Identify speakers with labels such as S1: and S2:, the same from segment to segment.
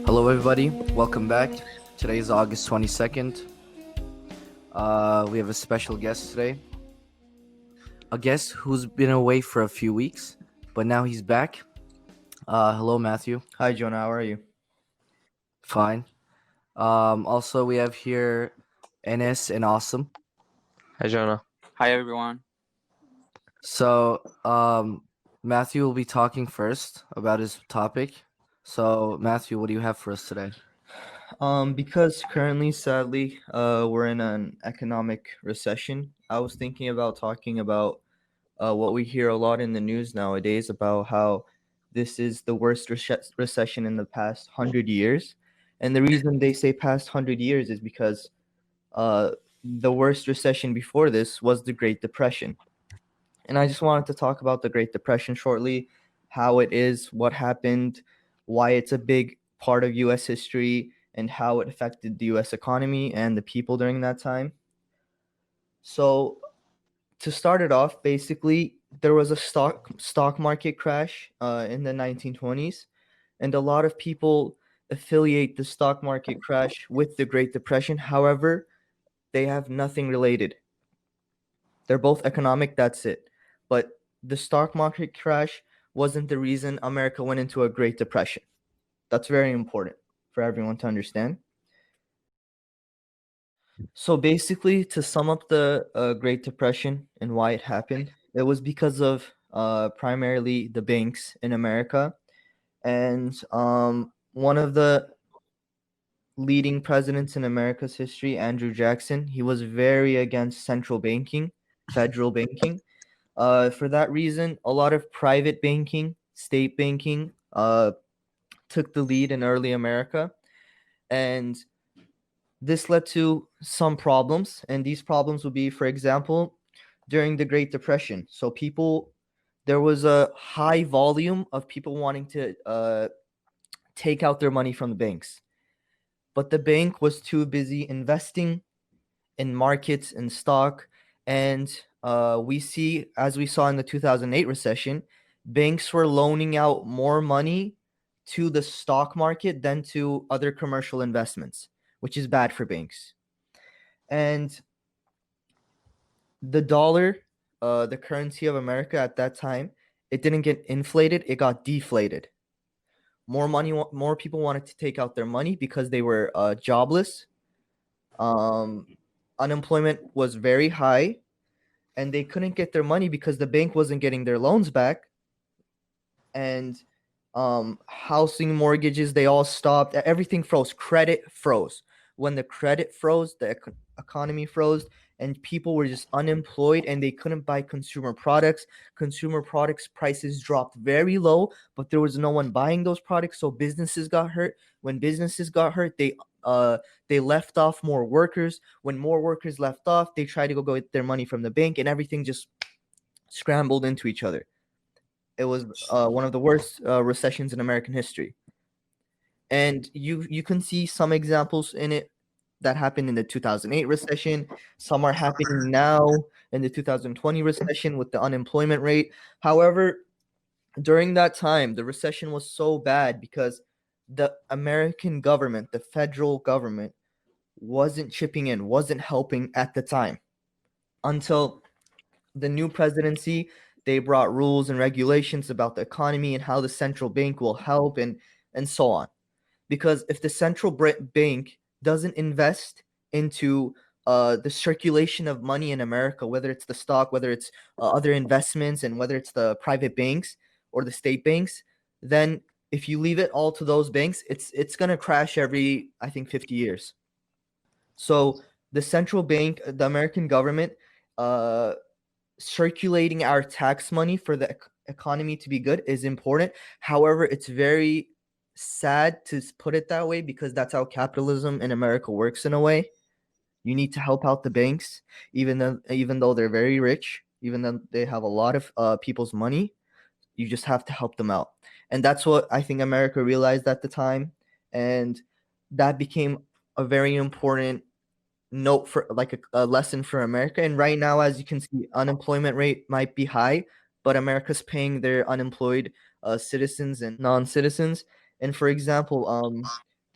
S1: Hello, everybody. Welcome back. Today is August 22nd. We have a special guest today. A guest who's been away for a few weeks, but now he's back. Hello, Matthew.
S2: Hi, Jonah. How are you?
S1: Fine. Also, we have here Enes and Asim.
S3: Hi, Jonah.
S4: Hi everyone.
S1: So, Matthew will be talking first about his topic. So, Matthew, what do you have for us today?
S2: Because currently, sadly, we're in an economic recession. I was thinking about talking about what we hear a lot in the news nowadays about how this is the worst recession in the past 100 years. And the reason they say past 100 years is because the worst recession before this was the Great Depression. And I just wanted to talk about the Great Depression shortly, how it is, what happened, why it's a big part of US history, and how it affected the US economy and the people during that time. So, to start it off, basically, there was a stock market crash in the 1920s, and a lot of people affiliate the stock market crash with the Great Depression. However, they have nothing related. They're both economic, that's it. But the stock market crash wasn't the reason America went into a Great Depression. That's very important for everyone to understand. So basically, to sum up the Great Depression and why it happened, it was because of primarily the banks in America. And one of the leading presidents in America's history, Andrew Jackson, he was very against central banking, federal banking. For that reason, a lot of private banking, state banking, took the lead in early America, and this led to some problems. And these problems would be, for example, during the Great Depression. So there was a high volume of people wanting to take out their money from the banks, but the bank was too busy investing in markets and stock. And as we saw in the 2008 recession, banks were loaning out more money to the stock market than to other commercial investments, which is bad for banks. And the dollar, the currency of America at that time, it didn't get inflated, it got deflated. More people wanted to take out their money because they were jobless. Unemployment was very high, and they couldn't get their money because the bank wasn't getting their loans back. And housing mortgages, they all stopped. Everything froze. Credit froze. When the credit froze, the economy froze, and people were just unemployed and they couldn't buy consumer products. Consumer products prices dropped very low, but there was no one buying those products, so businesses got hurt. When businesses got hurt, they left off more workers. When more workers left off, they tried to go get their money from the bank, and everything just scrambled into each other. It was one of the worst recessions in American history. And you can see some examples in it that happened in the 2008 recession. Some are happening now in the 2020 recession with the unemployment rate. However, during that time, the recession was so bad because the American government, the federal government, wasn't chipping in, wasn't helping at the time. Until the new presidency, they brought rules and regulations about the economy and how the central bank will help and so on. Because if the central bank doesn't invest into the circulation of money in America, whether it's the stock, whether it's other investments, and whether it's the private banks or the state banks, then if you leave it all to those banks, it's going to crash every, I think, 50 years. So the central bank, the American government, circulating our tax money for the economy to be good is important. However, it's very sad to put it that way because that's how capitalism in America works in a way. You need to help out the banks, even though they're very rich, even though they have a lot of people's money. You just have to help them out, and that's what I think America realized at the time, and that became a very important note for like a lesson for America. And right now, as you can see, unemployment rate might be high, but America's paying their unemployed citizens and non-citizens. And for example,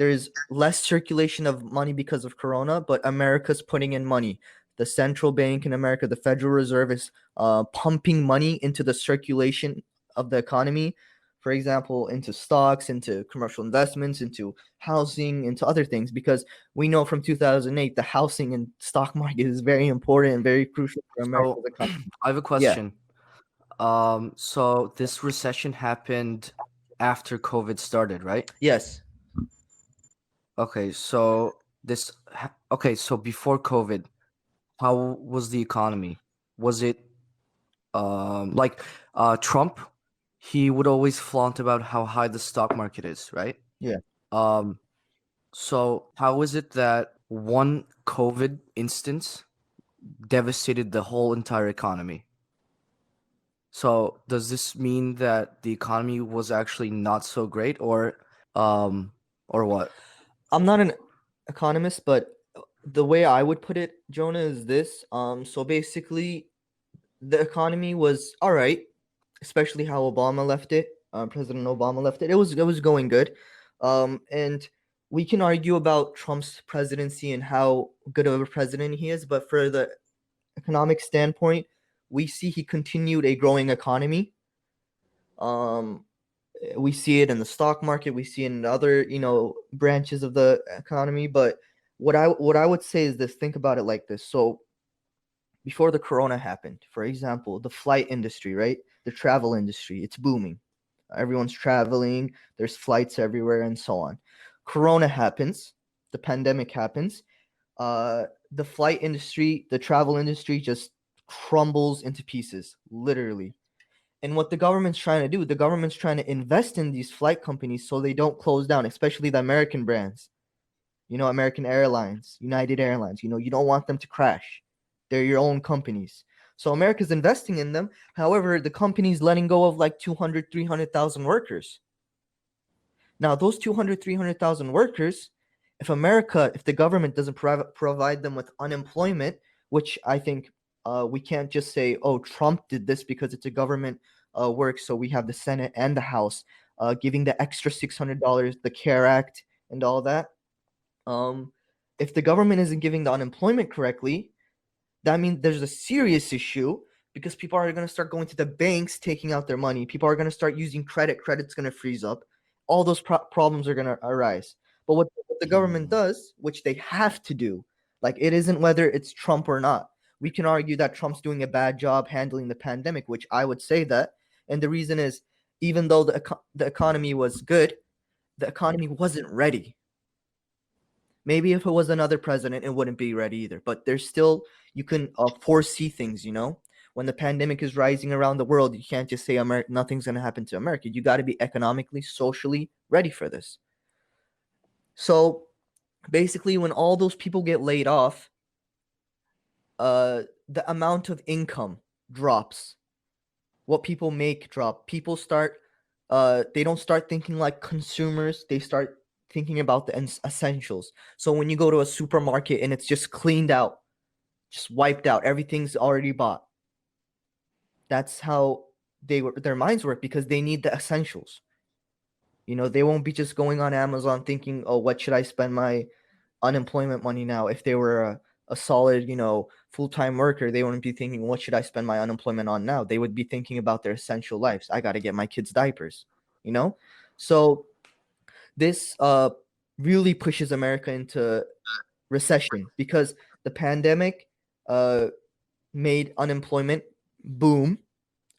S2: there's less circulation of money because of Corona, but America's putting in money. The central bank in America, the Federal Reserve, is pumping money into the circulation of the economy. For example, into stocks, into commercial investments, into housing, into other things, because we know from 2008 the housing and stock market is very important and very crucial for America's
S1: So
S2: economy.
S1: I have a
S2: Yeah.
S1: question. So this recession happened after COVID started, right?
S2: Yes.
S1: Okay, so okay, so before COVID, how was the economy? Was it like Trump? He would always flaunt about how high the stock market is, right?
S2: Yeah.
S1: Um, so how is it that one COVID instance devastated the whole entire economy? So does this mean that the economy was actually not so great, um or what?
S2: I'm not an economist, but the way I would put it, Jonah, is this. So basically, the economy was all right, especially how Obama left it. President Obama left it. It was going good, and we can argue about Trump's presidency and how good of a president he is, but for the economic standpoint, we see he continued a growing economy. Um, we see it in the stock market, we see it in other branches of the economy. But what I would say is this: think about it like this. So before the corona happened, for example, the flight industry, right, the travel industry, it's booming. Everyone's traveling, there's flights everywhere and so on. Corona happens, the pandemic happens, the flight industry, the travel industry just crumbles into pieces, literally. And what the government's trying to do, the government's trying to invest in these flight companies so they don't close down, especially the American brands. American Airlines, United Airlines, you don't want them to crash. They're your own companies. So America's investing in them. However, the company's letting go of like 200, 300,000 workers. Now, those 200, 300,000 workers, if the government doesn't provide them with unemployment, which I think we can't just say, oh, Trump did this because it's a government work. So we have the Senate and the House giving the extra $600, the CARE Act, and all that. Um, if the government isn't giving the unemployment correctly, that means there's a serious issue because people are going to start going to the banks, taking out their money. People are going to start using credit. Credit's going to freeze up. All those problems are going to arise. But what the government does, which they have to do, like it isn't whether it's Trump or not. We can argue that Trump's doing a bad job handling the pandemic, which I would say that. And the reason is, even though the economy was good, the economy wasn't ready. Maybe if it was another president, it wouldn't be ready either. But there's still, you can foresee things, When the pandemic is rising around the world, you can't just say nothing's going to happen to America. You got to be economically, socially ready for this. So basically, when all those people get laid off, the amount of income drops. What people make drop. People start, they don't start thinking like consumers. They start thinking about the essentials. So when you go to a supermarket and it's just cleaned out, just wiped out, everything's already bought. That's how their minds work because they need the essentials. They won't be just going on Amazon thinking, oh, what should I spend my unemployment money now? If they were a solid, full-time worker, they wouldn't be thinking, what should I spend my unemployment on now? They would be thinking about their essential lives. I got to get my kids diapers, So this really pushes America into recession because the pandemic made unemployment boom,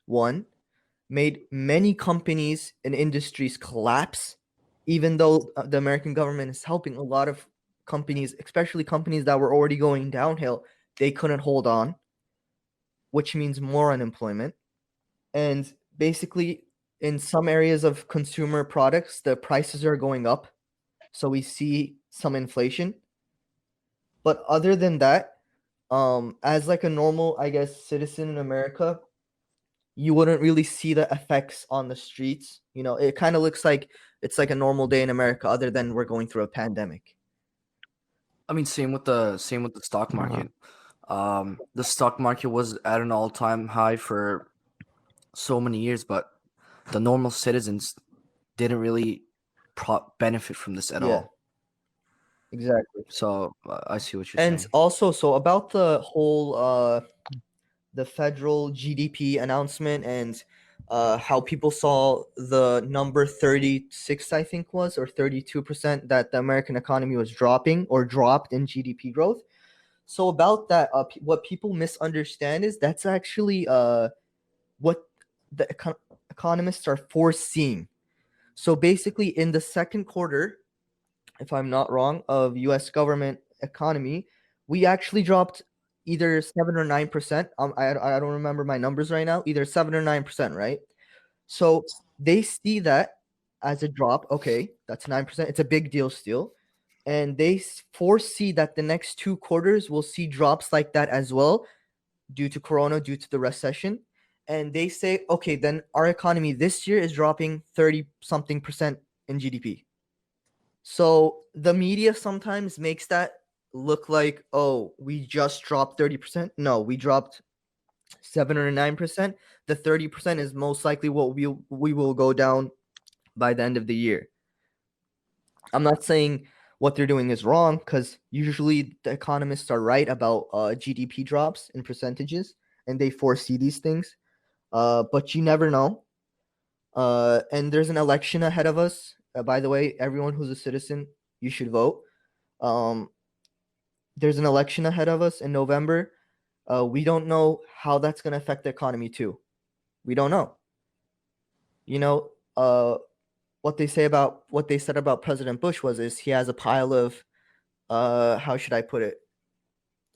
S2: one, made many companies and industries collapse, even though the American government is helping a lot of companies, especially companies that were already going downhill, they couldn't hold on, which means more unemployment. And basically, in some areas of consumer products, the prices are going up. So we see some inflation. But other than that, as like a normal, I guess, citizen in America, you wouldn't really see the effects on the streets. It kind of looks like it's like a normal day in America, other than we're going through a pandemic.
S1: I mean, same with the stock market. The stock market was at an all-time high for so many years, but the normal citizens didn't really benefit from this at
S2: Yeah.
S1: all.
S2: Exactly.
S1: So I see what you're
S2: And
S1: saying.
S2: also, so about the whole the federal GDP announcement and how people saw the number 36, I think was, or 32% that the American economy was dropping or dropped in GDP growth. So about that, what people misunderstand is that's actually what the economists are foreseeing. So basically, in the second quarter, if I'm not wrong, of U.S. government economy, we actually dropped either 7 or 9%. I don't remember my numbers right now. Either 7 or 9%, right? So they see that as a drop. Okay, that's 9%. It's a big deal still, and they foresee that the next 2 quarters will see drops like that as well, due to Corona, due to the recession. And they say, okay, then our economy this year is dropping 30 something percent in GDP. So the media sometimes makes that look like, oh, we just dropped 30%. No, we dropped 7 or 9%. The 30% is most likely what we will go down by the end of the year. I'm not saying what they're doing is wrong, because usually the economists are right about GDP drops in percentages, and they foresee these things. But you never know. And there's an election ahead of us. By the way, everyone who's a citizen, you should vote. Um, there's an election ahead of us in November. We don't know how that's going to affect the economy too. We don't know. You know, what they said about President Bush was is he has a pile of how should I put it,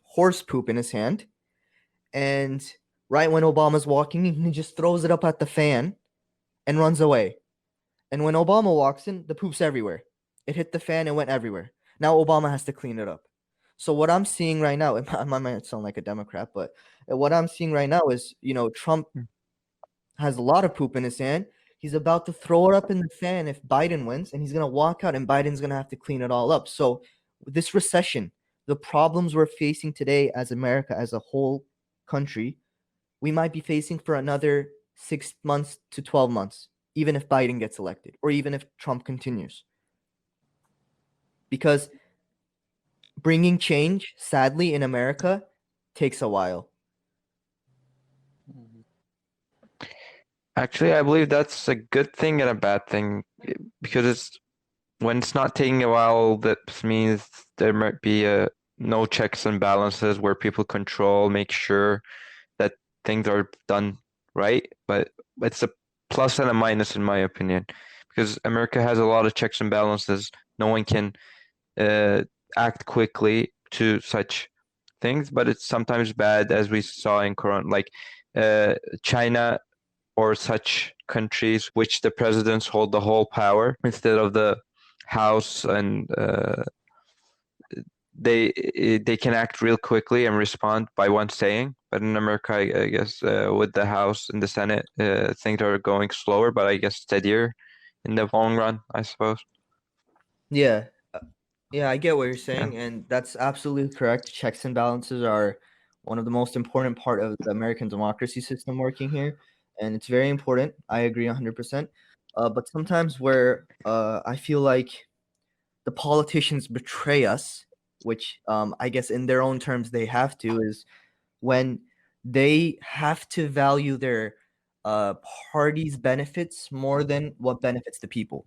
S2: horse poop in his hand, and right when Obama's walking in, he just throws it up at the fan and runs away. And when Obama walks in, the poop's everywhere. It hit the fan and went everywhere. Now Obama has to clean it up. So what I'm seeing right now, it might sound like a Democrat, but what I'm seeing right now is, Trump has a lot of poop in his hand. He's about to throw it up in the fan if Biden wins, and he's gonna walk out, and Biden's gonna have to clean it all up. So this recession, the problems we're facing today as America, as a whole country, we might be facing for another 6 months to 12 months, even if Biden gets elected or even if Trump continues. Because bringing change, sadly, in America takes a while.
S3: Actually, I believe that's a good thing and a bad thing because when it's not taking a while, that means there might be no checks and balances where people control, make sure that things are done right. But it's a plus and a minus in my opinion, because America has a lot of checks and balances. No one can uh, act quickly to such things, but it's sometimes bad, as we saw in Corona, like China or such countries, which the presidents hold the whole power instead of the House, and they can act real quickly and respond by one saying. But in America, I guess with the House and the Senate, things are going slower, but I guess steadier in the long run, I suppose.
S2: Yeah. Yeah, I get what you're
S3: Yeah.
S2: saying, and that's absolutely correct. Checks and balances are one of the most important part of the American democracy system working here, and it's very important. I agree 100%. But sometimes where I feel like the politicians betray us, which I guess in their own terms they have to, is when they have to value their party's benefits more than what benefits the people.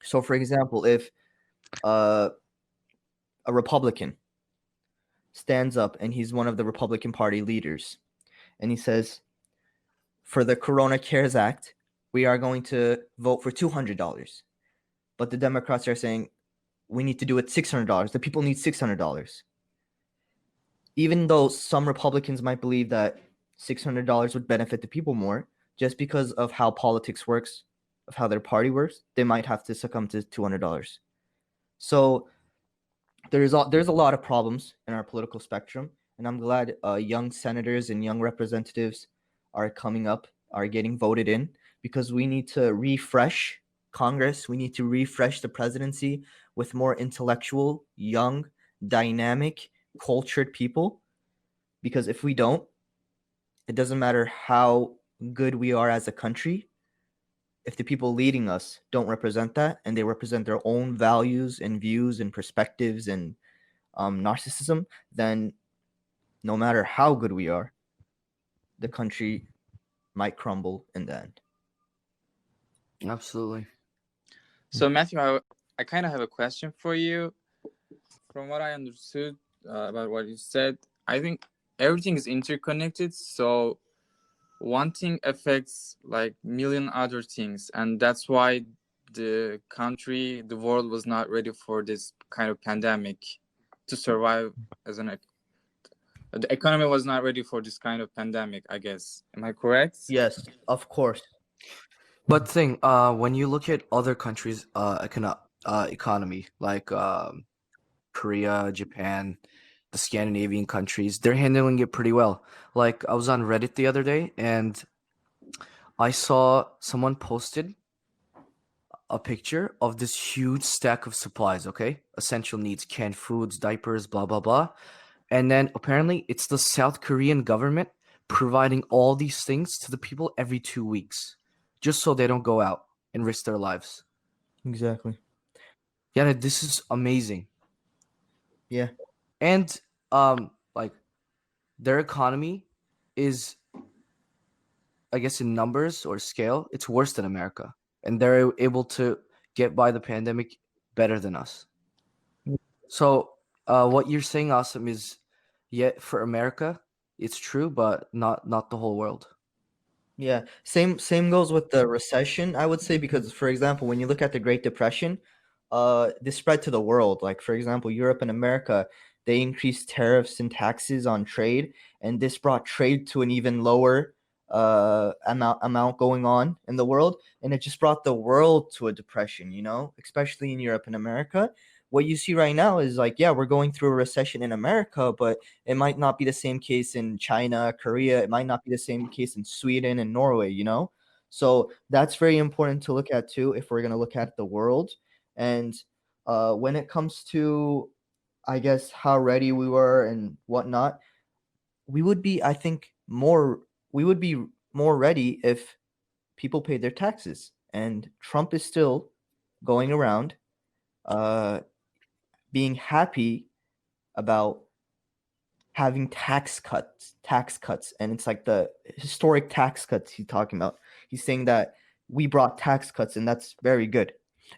S2: So, for example, if uh, a Republican stands up and he's one of the Republican Party leaders and he says, for the Corona Cares Act, we are going to vote for $200. But the Democrats are saying we need to do it $600. The people need $600. Even though some Republicans might believe that $600 would benefit the people more, just because of how politics works, of how their party works, they might have to succumb to $200. So there's a lot of problems in our political spectrum, and I'm glad young senators and young representatives are coming up, are getting voted in, because we need to refresh Congress. We need to refresh the presidency with more intellectual, young, dynamic, cultured people. Because if we don't, it doesn't matter how good we are as a country. if the people leading us don't represent that, and they represent their own values and views and perspectives and narcissism, then no matter how good we are, the country might crumble in the end.
S1: Absolutely.
S4: So Matthew, I kind of have a question for you. From what I understood about what you said, I think everything is interconnected. So one thing affects like million other things, and that's why the country, the world was not ready for this kind of pandemic to survive as the economy was not ready for this kind of pandemic, I guess. Am I correct?
S2: Yes, of course.
S1: But when you look at other countries' economy, like Korea, Japan, the Scandinavian countries, they're handling it pretty well. Like I was on Reddit the other day and I saw someone posted a picture of this huge stack of supplies, okay? Essential needs, canned foods, diapers, blah, blah, blah. And then apparently it's the South Korean government providing all these things to the people every 2 weeks just so they don't go out and risk their lives.
S2: Exactly.
S1: Yeah, this is amazing.
S2: Yeah.
S1: And like their economy is, I guess, in numbers or scale, it's worse than America. And they're able to get by the pandemic better than us. So what you're saying, Asim, is for America, it's true, but not the whole world.
S2: Yeah, same goes with the recession, I would say, because for example, when you look at the Great Depression, this spread to the world. Like for example, Europe and America, they increased tariffs and taxes on trade, and this brought trade to an even lower amount going on in the world, and it just brought the world to a depression, especially in Europe and America. What you see right now is like, yeah, we're going through a recession in America, but it might not be the same case in China, Korea. It might not be the same case in Sweden and Norway. So that's very important to look at too if we're going to look at the world. And when it comes to, I guess, how ready we were and whatnot, we would be, I think, more ready if people paid their taxes. And Trump is still going around being happy about having tax cuts, and it's like the historic tax cuts he's talking about. He's saying that we brought tax cuts, and that's very good.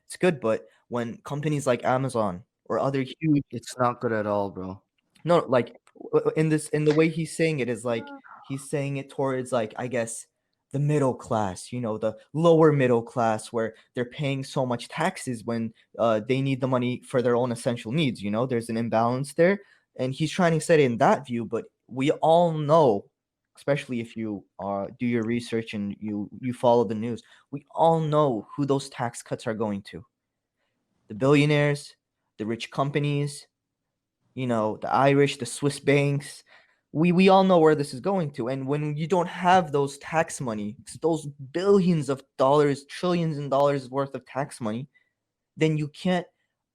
S2: It's good, but when companies like Amazon or other huge,
S1: It's not good at all, bro.
S2: no, like in the way he's saying it is like he's saying it towards, like, I guess, the middle class, the lower middle class, where they're paying so much taxes when they need the money for their own essential needs. There's an imbalance there, and he's trying to set it in that view. But we all know, especially if you do your research and you follow the news, we all know who those tax cuts are going to: the billionaires, the rich companies, the Irish, the Swiss banks. We all know where this is going to. And when you don't have those tax money, those billions of dollars, trillions and dollars worth of tax money, then you can't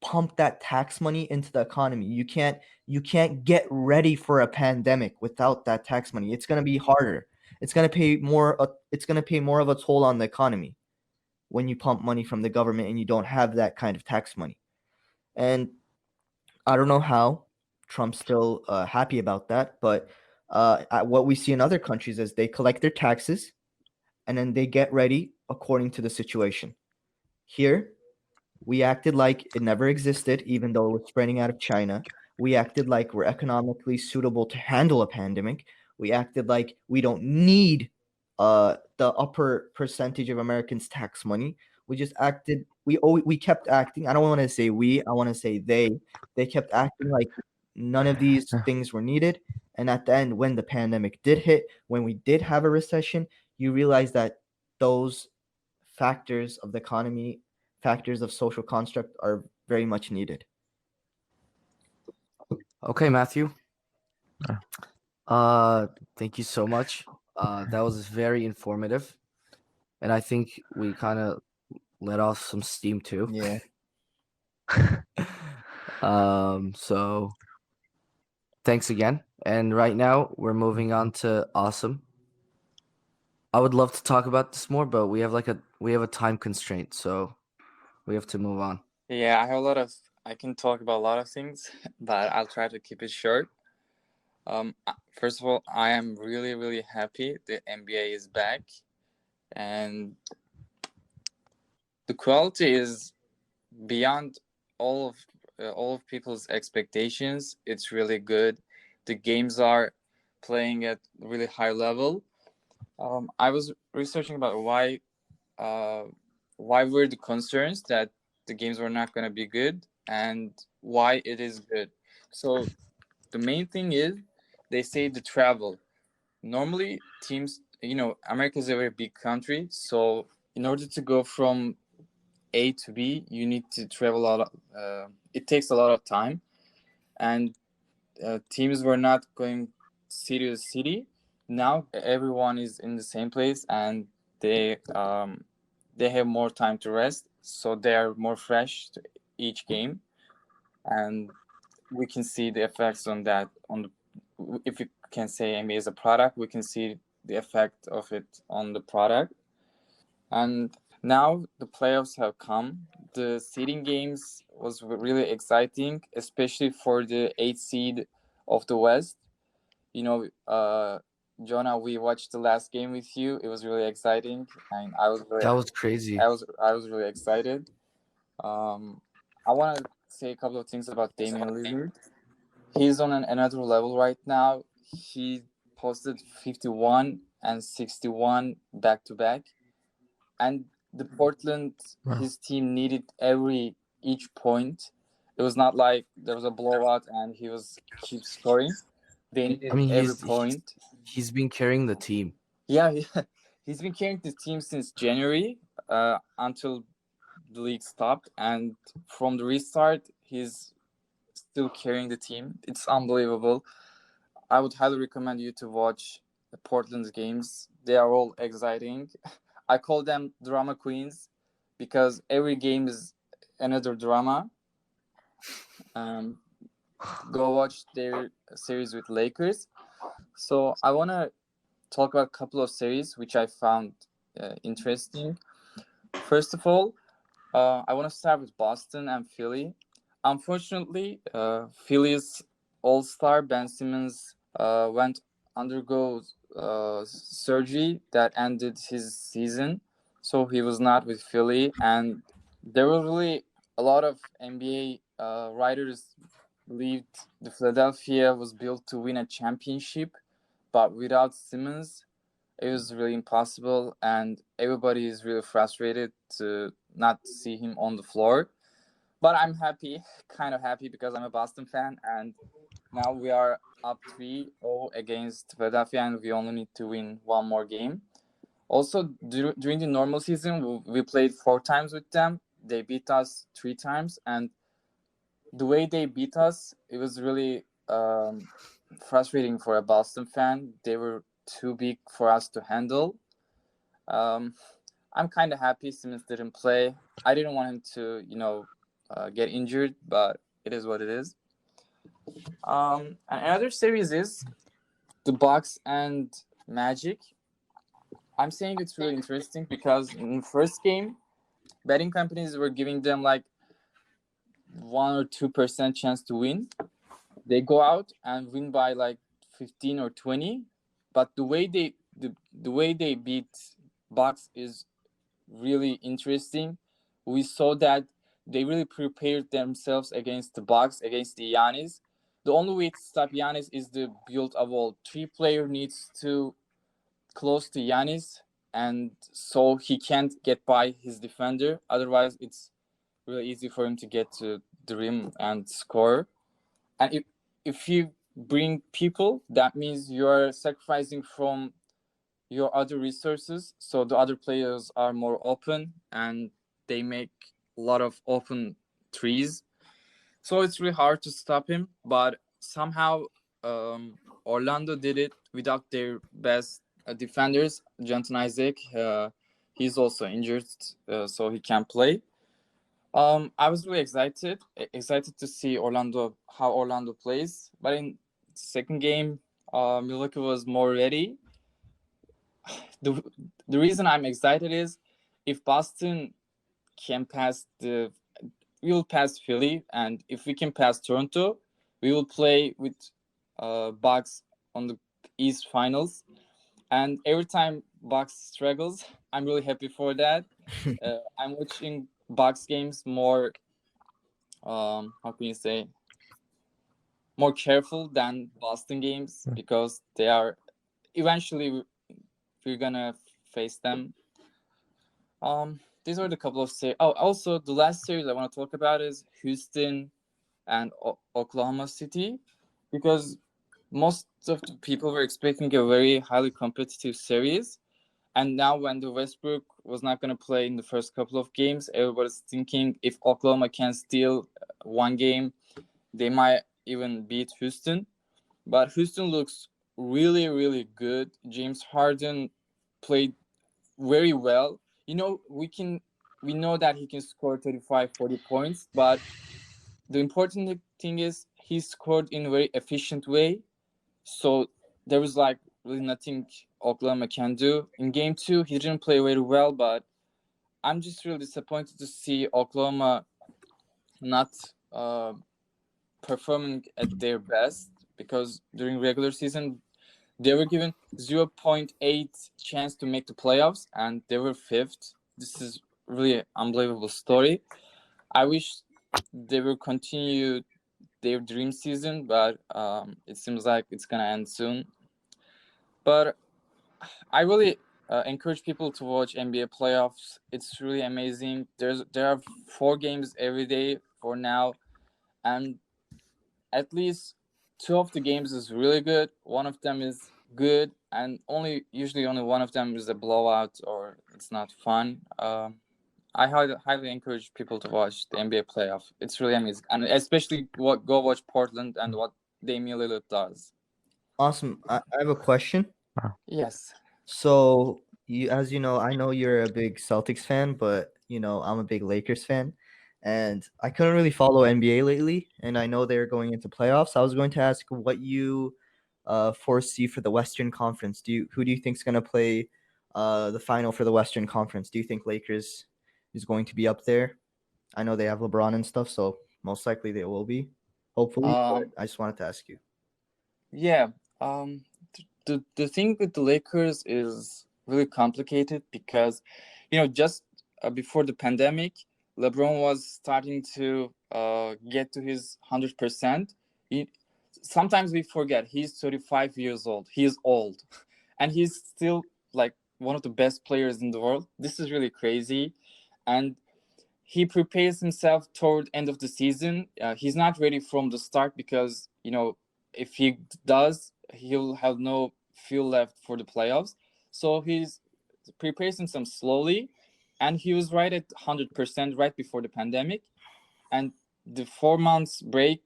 S2: pump that tax money into the economy. You can't get ready for a pandemic without that tax money. It's going to be harder. It's going to pay more of a toll on the economy when you pump money from the government and you don't have that kind of tax money. And I don't know how Trump's still happy about that, but what we see in other countries is they collect their taxes and then they get ready according to the situation. Here, we acted like it never existed, even though it was spreading out of China. We acted like we're economically suitable to handle a pandemic. We acted like we don't need the upper percentage of Americans' tax money. We just acted. We kept acting. I don't want to say we. I want to say they. They kept acting like none of these things were needed. And at the end, when the pandemic did hit, when we did have a recession, you realize that those factors of the economy, factors of social construct, are very much needed.
S1: Okay, Matthew.
S3: Yeah.
S1: Thank you so much. That was very informative. And I think we kind of let off some steam too.
S2: Yeah.
S1: So thanks again. And right now we're moving on to Asim. I would love to talk about this more, but we have like a we have a time constraint, so we have to move on.
S4: Yeah, I can talk about a lot of things, but I'll try to keep it short. First of all, I am really, really happy the NBA is back, and the quality is beyond all of people's expectations. It's really good. The games are playing at really high level. I was researching about why were the concerns that the games were not going to be good and why it is good. So the main thing is they say the travel. Normally teams, America is a very big country, so in order to go from A to B, you need to travel a lot. It takes a lot of time, and teams were not going city to city. Now everyone is in the same place, and they have more time to rest, so they are more fresh to each game, and we can see the effects on that. If you can say NBA is a product, we can see the effect of it on the product. And now the playoffs have come. The seeding games was really exciting, especially for the 8th seed of the West. Jonah, we watched the last game with you. It was really exciting, and
S1: That was crazy.
S4: I was really excited. I want to say a couple of things about Damien Leader. He's on another level right now. He posted 51 and 61 back to back, and the Portland,
S1: Wow.
S4: his team needed each point. It was not like there was a blowout and he was keep scoring. They needed
S1: I mean,
S4: every point.
S1: he's been carrying the team.
S4: Yeah, he's been carrying the team since January until the league stopped, and from the restart, he's still carrying the team. It's unbelievable. I would highly recommend you to watch the Portland's games. They are all exciting. I call them drama queens because every game is another drama. Go watch their series with Lakers. So I want to talk about a couple of series which I found interesting. First of all, I want to start with Boston and Philly. Unfortunately, Philly's all-star Ben Simmons went undergo surgery that ended his season, so he was not with Philly. And there were really a lot of NBA writers believed the Philadelphia was built to win a championship, but without Simmons, it was really impossible, and everybody is really frustrated to not see him on the floor. But I'm happy, kind of happy, because I'm a Boston fan, and now we are up 3-0 against Philadelphia, and we only need to win one more game. Also, during the normal season, we played 4 times with them. They beat us 3 times, and the way they beat us, it was really frustrating for a Boston fan. They were too big for us to handle. I'm kind of happy Simmons didn't play. I didn't want him to, get injured, but it is what it is. And another series is the Bucks and Magic. I'm saying it's really interesting because in the first game, betting companies were giving them like 1 or 2% chance to win. They go out and win by like 15 or 20, but the way they beat Bucks is really interesting. We saw that they really prepared themselves against the Bucks, against the Giannis. The only way to stop Giannis is the build of all. 3 player needs to close to Giannis, and so he can't get by his defender. Otherwise, it's really easy for him to get to the rim and score. And if you bring people, that means you are sacrificing from your other resources, so the other players are more open and they make a lot of open trees. So it's really hard to stop him, but somehow Orlando did it without their best defenders. Jonathan Isaac, he's also injured, so he can't play. I was really excited to see how Orlando plays. But in second game, Milwaukee was more ready. The reason I'm excited is if Boston can pass we will pass Philly, and if we can pass Toronto, we will play with Bucks on the East Finals. And every time Bucks struggles, I'm really happy for that. I'm watching Bucks games more. How can you say? More careful than Boston games because they are eventually we're gonna face them. These are the couple of series. Oh, also the last series I want to talk about is Houston and Oklahoma City, because most of the people were expecting a very highly competitive series, and now when the Westbrook was not going to play in the first couple of games, everybody's thinking if Oklahoma can steal one game, they might even beat Houston. But Houston looks really, really good. James Harden played very well. We know that he can score 35, 40 points, but the important thing is he scored in a very efficient way. So there was like really nothing Oklahoma can do. In game 2, he didn't play very well, but I'm just really disappointed to see Oklahoma not performing at their best, because during regular season they were given 0.8 chance to make the playoffs and they were 5th. This is really an unbelievable story. I wish they will continue their dream season, but it seems like it's gonna end soon. But I really encourage people to watch NBA playoffs. It's really amazing. There are 4 games every day for now, and at least 2 of the games is really good. One of them is good, and usually only one of them is a blowout or it's not fun. I highly encourage people to watch the NBA playoff. It's really amazing, and especially go watch Portland and what Damien Leader does.
S2: Awesome. I have a question.
S4: Yes.
S2: So as you know, I know you're a big Celtics fan, but I'm a big Lakers fan, and I couldn't really follow NBA lately. And I know they're going into playoffs. I was going to ask what you foresee for the Western Conference. Who do you think is going to play the final for the Western Conference? Do you think Lakers is going to be up there? I know they have LeBron and stuff, so most likely they will be. Hopefully, but I just wanted to ask you.
S4: Yeah. The thing with the Lakers is really complicated because, just before the pandemic, LeBron was starting to get to his 100%. Sometimes we forget he's 35 years old. He is old, and he's still like one of the best players in the world. This is really crazy, and he prepares himself toward end of the season. He's not ready from the start because if he does, he'll have no fuel left for the playoffs. So he's prepares himself slowly, and he was right at 100% right before the pandemic. And the 4 months break,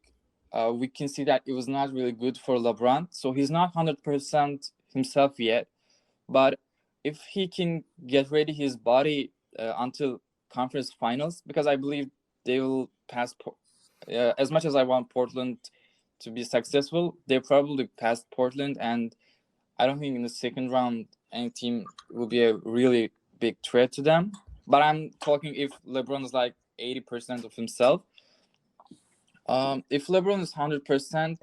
S4: we can see that it was not really good for LeBron. So he's not 100% himself yet. But if he can get ready his body until conference finals, because I believe they will pass. As much as I want Portland to be successful, they probably passed Portland, and I don't think in the second round any team will be a really big threat to them. But I'm talking if LeBron is like 80% of himself. If LeBron is 100%,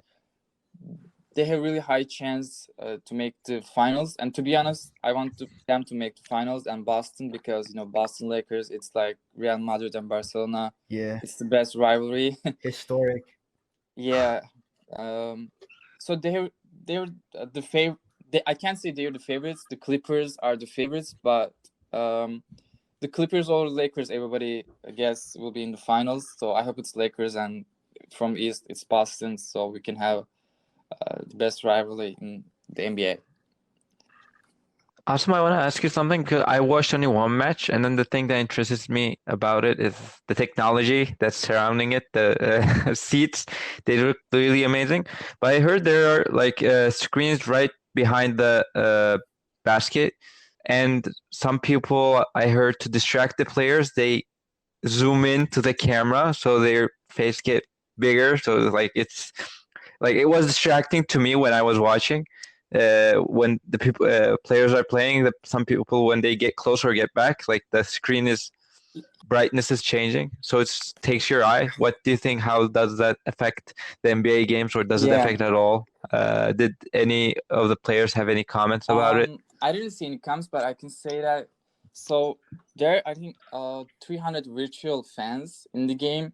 S4: they have really high chance to make the finals. And to be honest, I want them to make the finals and Boston, because Boston Lakers, it's like Real Madrid and Barcelona.
S2: Yeah,
S4: It's the best rivalry.
S2: historic.
S4: Yeah. So they're the favorite. I can't say they're the favorites. The Clippers are the favorites, but the Clippers or Lakers, everybody I guess will be in the finals. So I hope it's Lakers, and from East it's Boston, so we can have the best rivalry in the NBA.
S3: Asim, I want to ask you something because I watched only one match, and then the thing that interests me about it is the technology that's surrounding it. The seats, they look really amazing. But I heard there are like screens right behind the basket, and some people I heard to distract the players, they zoom in to the camera so their face get bigger. So like it's like it was distracting to me when I was watching. when the people players are playing, some people when they get closer or get back, like the screen is brightness is changing, so it takes your eye. What do you think? How does that affect the NBA games, or does it
S4: Yeah.
S3: affect at all? Did any of the players have any comments about it?
S4: I didn't see any comments, but I can say that. So there, I think, 300 virtual fans in the game.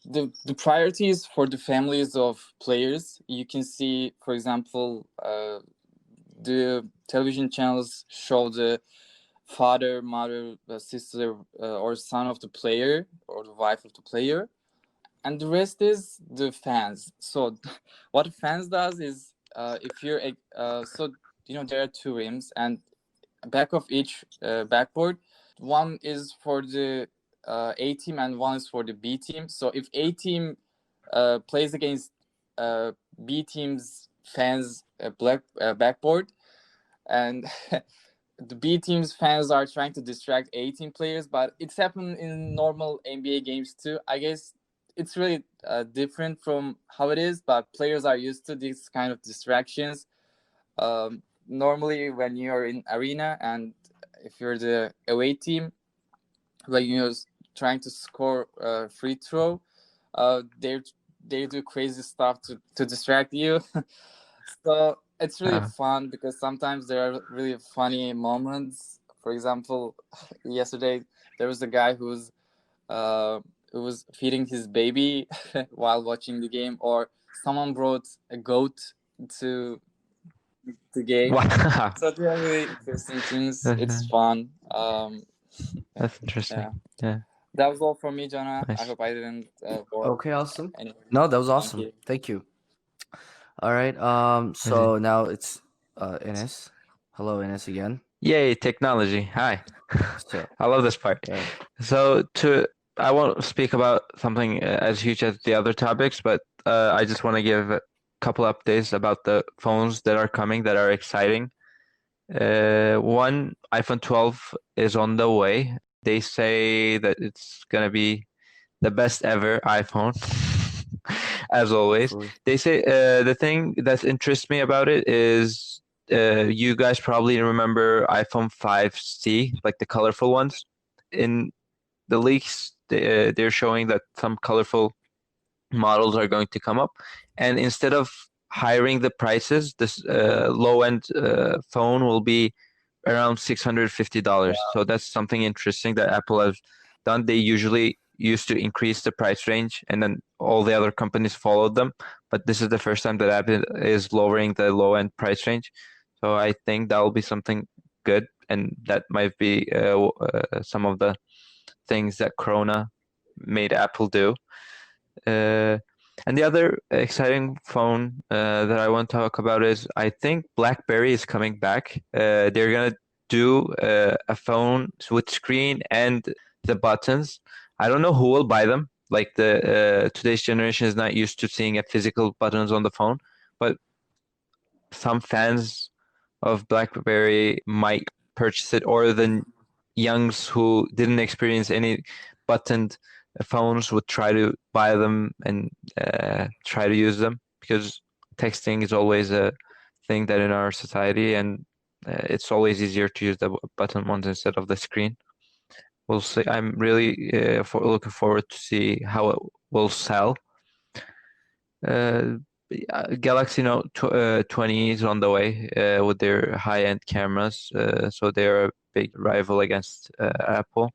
S4: The priorities for the families of players. You can see, for example, the television channels show the father, mother, sister, or son of the player, or the wife of the player, and the rest is the fans. So what the fans does is, if you're so there are two rims, and back of each backboard, one is for the A team and one is for the B team. So if A team plays against B team's fans backboard, and the B team's fans are trying to distract A team players, but it's happened in normal NBA games too. I guess it's really different from how it is, but players are used to these kind of distractions. Normally, when you're in arena and if you're the away team, when you're trying to score a free throw, they do crazy stuff to distract you. So it's really fun because sometimes there are really funny moments. For example, yesterday there was a guy who was feeding his baby while watching the game, or someone brought a goat to the game.
S3: Wow.
S4: So they are really interesting things. It's fun.
S3: That's interesting. Yeah.
S4: That was all for me, Jonah.
S3: Nice.
S4: I hope I didn't bore
S1: Okay, awesome.
S4: anyone.
S1: No, that was awesome. Thank you. All right. So now it's Enes. Hello, Enes again.
S3: Yay, technology. Hi.
S1: So
S3: I love this part.
S1: yeah.
S3: So I won't speak about something as huge as the other topics, but I just want to give a couple updates about the phones that are coming that are exciting. One, iPhone 12 is on the way. They say that it's gonna be the best ever iPhone, as always.
S1: Hopefully.
S3: They say the thing that interests me about it is you guys probably remember iPhone 5C, like the colorful ones. In the leaks, they're showing that some colorful models are going to come up, and instead of hiring the prices, this low-end phone will be around $650. So that's something interesting that Apple has done. They usually used to increase the price range, and then all the other companies followed them. But this is the first time that Apple is lowering the low-end price range. So I think that will be something good, and that might be some of the things that Corona made Apple do. And the other exciting phone that I want to talk about is I think BlackBerry is coming back. They're gonna do a phone with screen and the buttons. I don't know who will buy them. Like today's generation is not used to seeing a physical buttons on the phone, but some fans of BlackBerry might purchase it, or the youngs who didn't experience any buttoned phones would try to buy them and try to use them, because texting is always a thing that in our society, and it's always easier to use the button ones instead of the screen. We'll see. I'm really looking forward to see how it will sell. Galaxy Note 20 is on the way with their high-end cameras, so they're a big rival against Apple.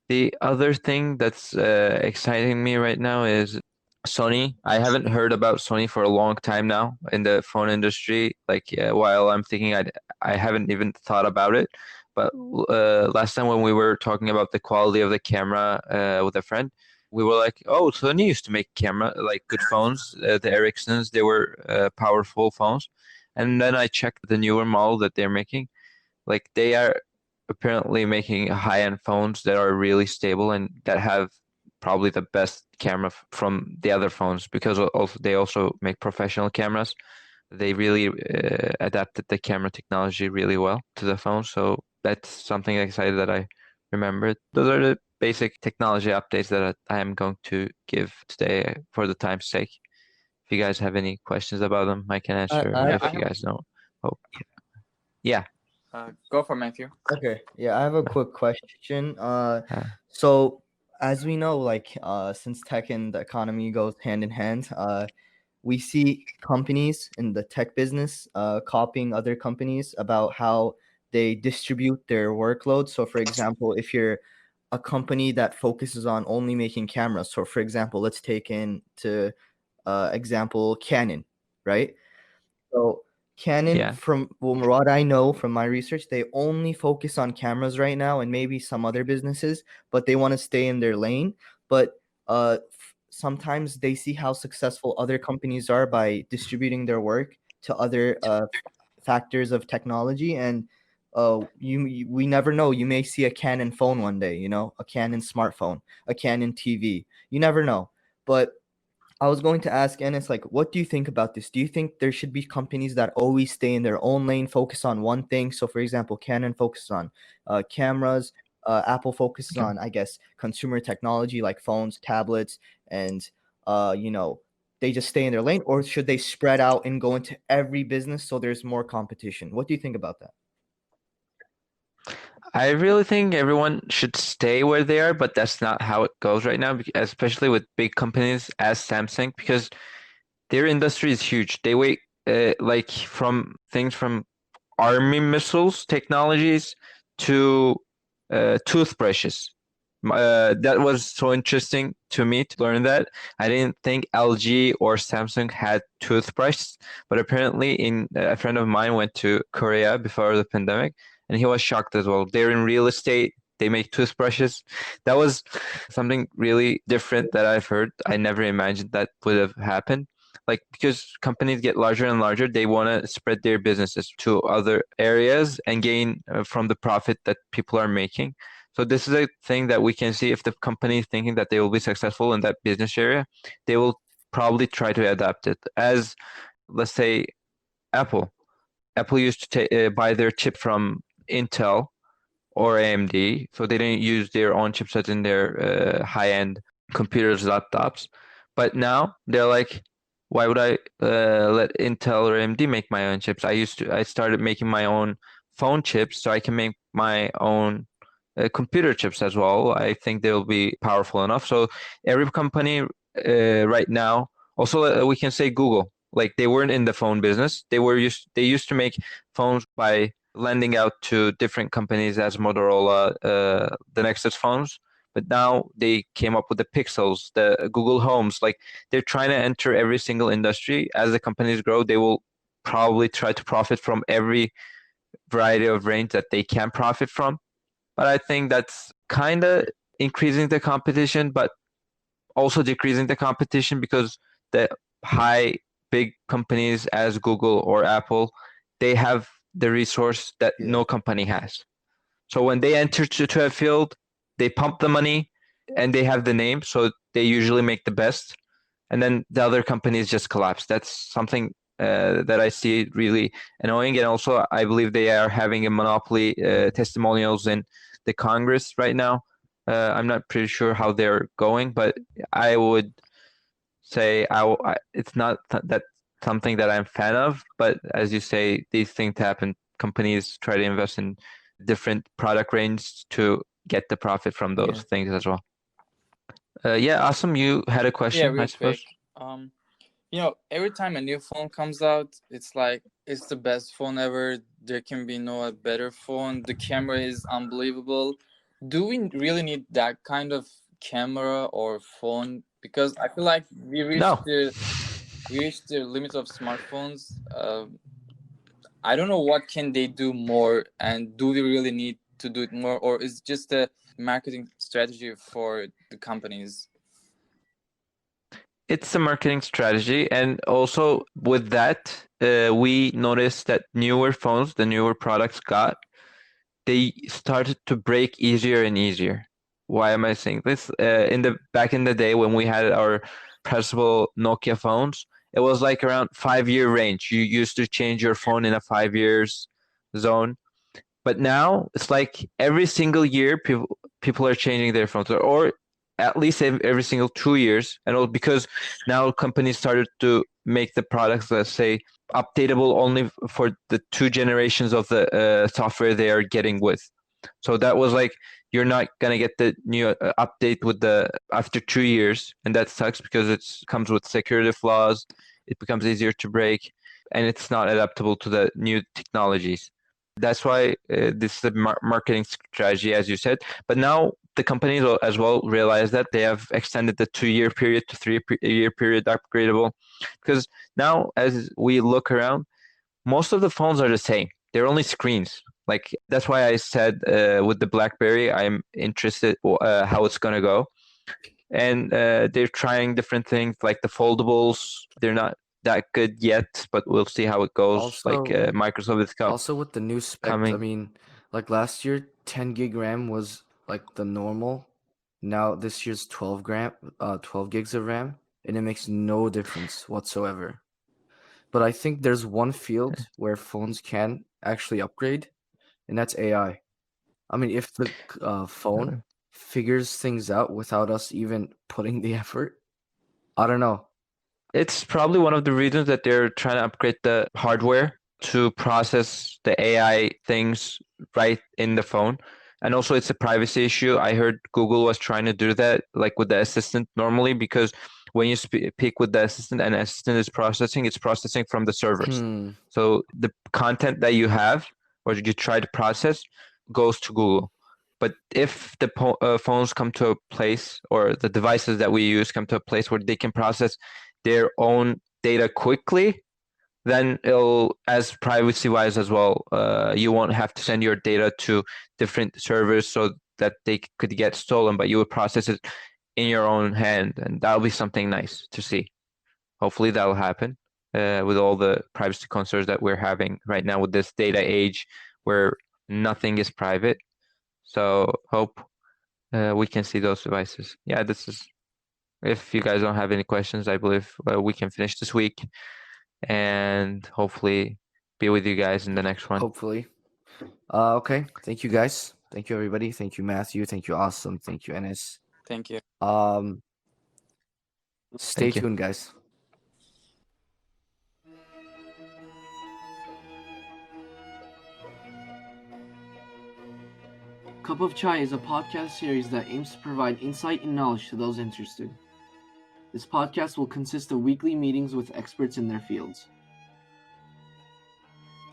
S3: The other thing that's exciting me right now is Sony. I haven't heard about Sony for a long time now in the phone industry. Like while I'm thinking, I haven't even thought about it. But last time when we were talking about the quality of the camera with a friend, we were like, "Oh, Sony used to make camera like good phones. The Ericssons, they were powerful phones." And then I checked the newer model that they're making. Like they are apparently making high-end phones that are really stable and that have probably the best camera from the other phones, because they also make professional cameras. They really adapted the camera technology really well to the phone. So that's something exciting that I remembered. Those are the basic technology updates that I am going to give today for the time's sake. If you guys have any questions about them, I can answer
S2: I
S3: if you guys don't. Oh, yeah.
S4: Go for Matthew.
S2: Okay, yeah, I have a quick question.
S3: Uh,
S2: So as we know, like, since tech and the economy goes hand in hand, we see companies in the tech business, copying other companies about how they distribute their workload. So, for example, if you're a company that focuses on only making cameras, so for example, let's take into example Canon, right? So Canon,
S3: Yeah.
S2: from what I know from my research, they only focus on cameras right now and maybe some other businesses, but they want to stay in their lane. But sometimes they see how successful other companies are by distributing their work to other factors of technology, and we never know. You may see a Canon phone one day, you know, a Canon smartphone, a Canon TV. You never know, but I was going to ask Enes, like, what do you think about this? Do you think there should be companies that always stay in their own lane, focus on one thing? So, for example, Canon focuses on cameras, Apple focuses
S3: Okay.
S2: on, I guess, consumer technology like phones, tablets, and you know, they just stay in their lane, or should they spread out and go into every business so there's more competition? What do you think about that?
S3: I really think everyone should stay where they are, but that's not how it goes right now, especially with big companies as Samsung, because their industry is huge. They wait like from things from army missiles technologies to toothbrushes. That was so interesting to me to learn that. I didn't think LG or Samsung had toothbrushes, but apparently, a friend of mine went to Korea before the pandemic, and he was shocked as well. They're in real estate. They make toothbrushes. That was something really different that I've heard. I never imagined that would have happened. Like, because companies get larger and larger, they want to spread their businesses to other areas and gain from the profit that people are making. So this is a thing that we can see. If the company is thinking that they will be successful in that business area, they will probably try to adapt it. As, let's say, Apple. Apple used to buy their chip from Intel or AMD, so they didn't use their own chipsets in their high-end computers, laptops. But now they're like, why would I let Intel or AMD make my own chips? I started making my own phone chips so I can make my own computer chips as well. I think they'll be powerful enough. So every company right now, also we can say Google, like they weren't in the phone business. They used to make phones by lending out to different companies as Motorola, the Nexus phones. But now they came up with the Pixels, the Google Homes. Like they're trying to enter every single industry. As the companies grow, they will probably try to profit from every variety of range that they can profit from. But I think that's kind of increasing the competition, but also decreasing the competition because the high big companies as Google or Apple, they have the resource that
S2: Yeah.
S3: no company has. So when they enter to a field, they pump the money and they have the name, so they usually make the best. And then the other companies just collapse. That's something that I see really annoying. And also, I believe they are having a monopoly testimonials in the Congress right now. I'm not pretty sure how they're going, but I would say it's not that something that I'm a fan of. But as you say, these things happen. Companies try to invest in different product range to get the profit from those
S2: Yeah.
S3: things as well. Yeah, Asim, you had a
S4: Yeah,
S3: question, I
S4: real
S3: suppose.
S4: quick. You know, every time a new phone comes out, it's like it's the best phone ever. There can be no better phone. The camera is unbelievable. Do we really need that kind of camera or phone? Because I feel like
S3: No.
S4: we reached the limit of smartphones. I don't know what can they do more, and do we really need to do it more, or is it just a marketing strategy for the companies?
S3: It's a marketing strategy, and also with that, we noticed that newer phones, the newer products they started to break easier and easier. Why am I saying this? In the back in the day when we had our pressable Nokia phones, it was like around 5 year range. You used to change your phone in a 5 years zone. But now it's like every single year people are changing their phones, or at least every single 2 years, and all because now companies started to make the products, let's say, updatable only for the 2 generations of the software they are getting with. So that was like, you're not gonna get the new update with the after 2 years, and that sucks because it comes with security flaws. It becomes easier to break, and it's not adaptable to the new technologies. That's why this is a marketing strategy, as you said. But now the companies as well realize that they have extended the 2 year period to 3 year period upgradable, because now as we look around, most of the phones are the same. They're only screens. Like that's why I said with the BlackBerry, I'm interested how it's gonna go. And they're trying different things like the foldables. They're not that good yet, but we'll see how it goes. Like
S1: Also,
S3: Microsoft is
S1: also with the new specs, I
S3: coming.
S1: mean, like last year, 10 gig RAM was like the normal. Now this year's 12 gigs of RAM, and it makes no difference whatsoever. But I think there's one field where phones can actually upgrade, and that's AI. I mean, if the phone figures things out without us even putting the effort, I don't know.
S3: It's probably one of the reasons that they're trying to upgrade the hardware to process the AI things right in the phone. And also, it's a privacy issue. I heard Google was trying to do that, like with the assistant normally, because when you speak with the assistant and the assistant is processing, it's processing from the servers. So the content that you have or you try to process goes to Google. But if the phones come to a place, or the devices that we use come to a place where they can process their own data quickly, then it'll, as privacy wise as well, you won't have to send your data to different servers so that they could get stolen, but you would process it in your own hand, and that'll be something nice to see. Hopefully that'll happen with all the privacy concerns that we're having right now with this data age where nothing is private. So hope we can see those devices. Yeah, this is. If you guys don't have any questions, I believe we can finish this week and hopefully be with you guys in the next one.
S1: Hopefully. Okay. Thank you, guys. Thank you, everybody. Thank you, Matthew. Thank you, Asim. Thank you, Enes.
S4: Thank you.
S1: Stay
S3: Thank you.
S1: tuned, guys. Cup of Chai is a podcast series that aims to provide insight and knowledge to those interested. This podcast will consist of weekly meetings with experts in their fields.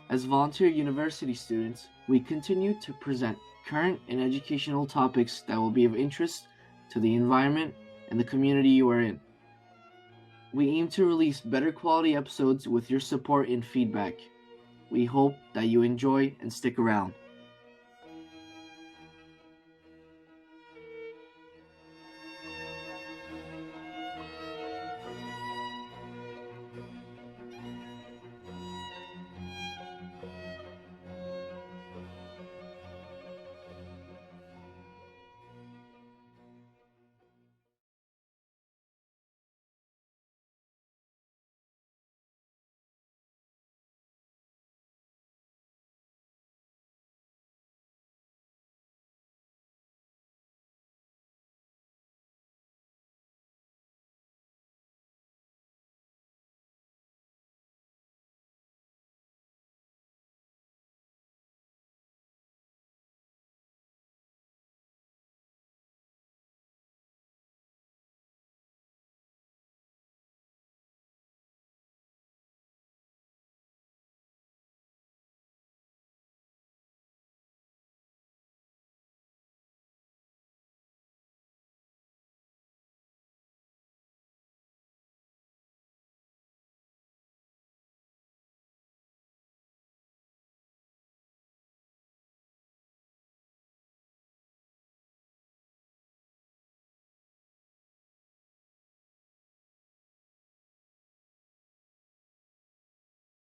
S1: As volunteer university students, we continue to present current and educational topics that will be of interest to the environment and the community you are in. We aim to release better quality episodes with your support and feedback. We hope that you enjoy and stick around.